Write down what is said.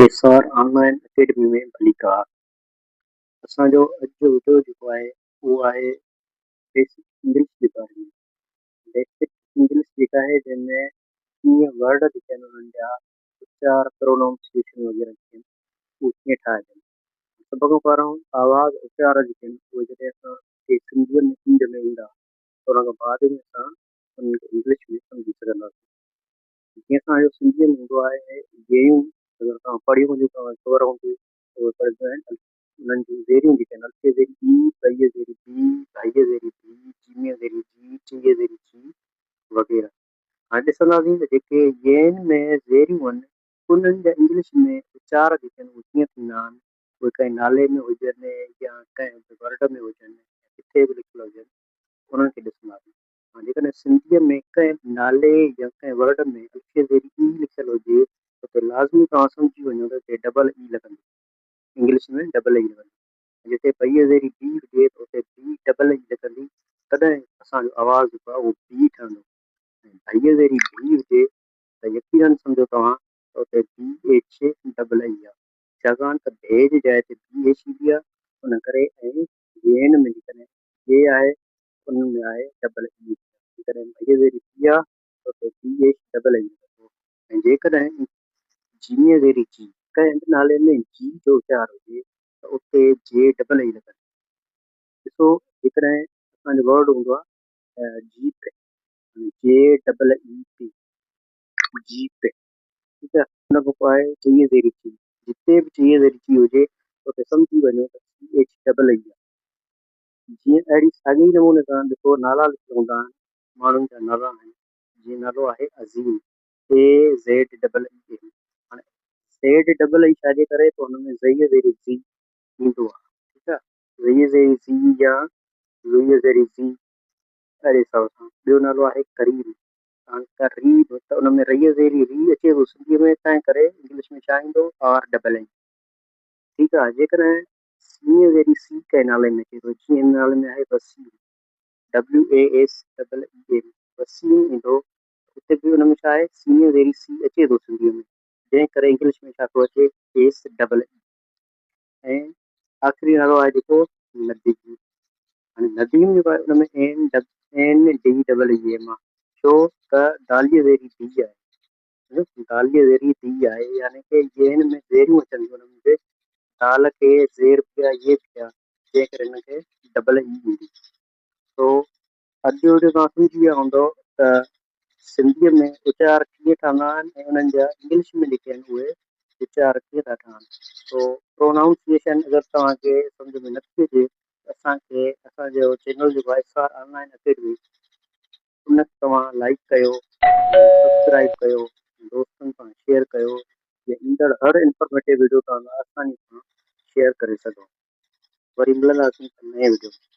SR online academy में भली car असांजो अॼु जो वीडियो जेको आहे उहो आहे बेसिक इंग्लिश जे बारे में। बेसिक इंग्लिश जेका आहे जंहिंमें कीअं वर्ड जेके आहिनि उन्हनि जा उच्चार प्रोनाउंसिएशन वग़ैरह जेके आहिनि उहे कीअं ठाहिजनि। सभ खां पहिरियों आवाज़ उच्चार जेके आहिनि उहे जॾहिं असांखे सिंधीअ में सम्झ में ईंदा त उन खां बाद में असां उन्हनि खे इंग्लिश में सम्झी सघंदासीं। जीअं असांजो सिंधीअ में हूंदो आहे गेयूं अगरि तव्हां पढ़ी हूंदियूं तव्हां ख़बर हूंदी उहे पढ़ंदा आहिनि उन्हनि जूं ज़ेरियूं जेके आहिनि अल्फ़े ज़ेरी ई, ॿईअ ज़ेरी बी, ढाईअ ज़ेरी बी, जीअ ज़ेरी जी, टीअ ज़ेरी जी वग़ैरह। हाणे ॾिसंदासीं त जेके येन में ज़ेरियूं आहिनि उन्हनि जा इंग्लिश में उच्चार जेके आहिनि उहे कीअं थींदा आहिनि। उहे कंहिं नाले में हुजनि या कंहिं वर्ड में हुजनि किथे बि लिखियलु हुजनि उन्हनि खे ॾिसंदासीं। जेकॾहिं सिंधीअ में कंहिं नाले या कंहिं वर्ड में अल्फ़े ज़ेरी ई लिखियलु हुजे त लाज़मी तव्हां सम्झी वञो त हिते डबल ई लॻंदी, इंग्लिश में डबल ई लॻंदी। जिते ॿईअ ज़ेरी बी हुजे त उते बी डबल ई लॻंदी, तॾहिं असांजो आवाज़ु जेको आहे उहो बी ठहंदो। ऐं ढाईअ ज़ेरी बी हुजे त यकीनन सम्झो तव्हां त उते बी एच डबल ई आहे, छाकाणि त भे जी जाइ ते बी एच ईंदी आहे उन करे। ऐं येन में जेकॾहिं जे आहे उन में आहे डबल ई। जेकॾहिं ॿईअ ज़ेरी बी आहे त उते बी एच डबल ई लॻंदो। ऐं जेकॾहिं जीअ ज़ेरी जी कंहिं नाले में जी जो उच्चार हुजे त उते जे डबल ई लॻंदी। ॾिसो जेकॾहिं असांजो वर्ड हूंदो आहे जी पे, जे डबल ई पी, जी पे, ठीकु आहे। हुन खां पोइ आहे चईअ ज़ेरी ची, जिते बि चईअ ज़ेरी ची हुजे त उते सम्झी वञो त सी एच डबल ई आहे। जीअं अहिड़ी साॻी नमूने सां ॾिसो नाला लिखियल हूंदा आहिनि, माण्हुनि जा नाला आहिनि। जीअं नालो आहे अज़ीम, ए ज़ेड डबल ई ए। हाणे ज़ेड डबल ई छाजे करे त हुन में ज़ईअ ज़ेरी ज़ी ईंदो आहे, ठीकु आहे। ज़ईअ ज़ेरी ज़ी या ज़ुईअ ज़ेरी ज़ी अहिड़े हिसाब सां। ॿियो नालो आहे करीम, करीब त उन में रईअ ज़ेरी री अचे थो सिंधीअ में, तंहिं करे इंग्लिश में छा ईंदो आर डबल एन, ठीकु आहे। जेकॾहिं सीअ ज़ेरी सी कंहिं नाले में अचे थो, जीअं हिन नाले में आहे Waseem, W A S double E N, Waseem ईंदो, उते बि हुन में छा आहे सीअ ज़ेरी सी अचे थो सिंधीअ में, जंहिं करे इंग्लिश में छा थो अचे एस डबल ई। ऐं आख़िरी नालो आहे जेको नदीम। हाणे नदीम जेको आहे उन में N D double E M आहे, छो त दालीअ ज़ेरी डी आहे, दालीअ ज़ेरी डी आहे, यानी कि येन में ज़ेरियूं अचनि थियूं उन्हनि जे दाल खे ज़ेर पिया ये पिया, जंहिं करे हिनखे डबल ई ईंदी। तो अॼु जो वीडियो तव्हां सम्झी विया हूंदो त सिंधीअ में उच्चार कीअं ठहंदा आहिनि ऐं उन्हनि जा इंग्लिश में जेके आहिनि उहे उच्चार कीअं था ठहनि। तो प्रोनाउंसिएशन अगरि तव्हांखे सम्झ में नथी अचे त असांखे असांजो चैनल जेको आहे एसआर ऑनलाइन अकेडमी उन तव्हां लाइक कयो, सब्सक्राइब कयो, दोस्तनि सां शेयर कयो, या ईंदड़ हर इंफॉर्मेटिव वीडियो तव्हां आसानी सां शेयर करे सघो। वरी मिलंदासीं नए वीडियो में।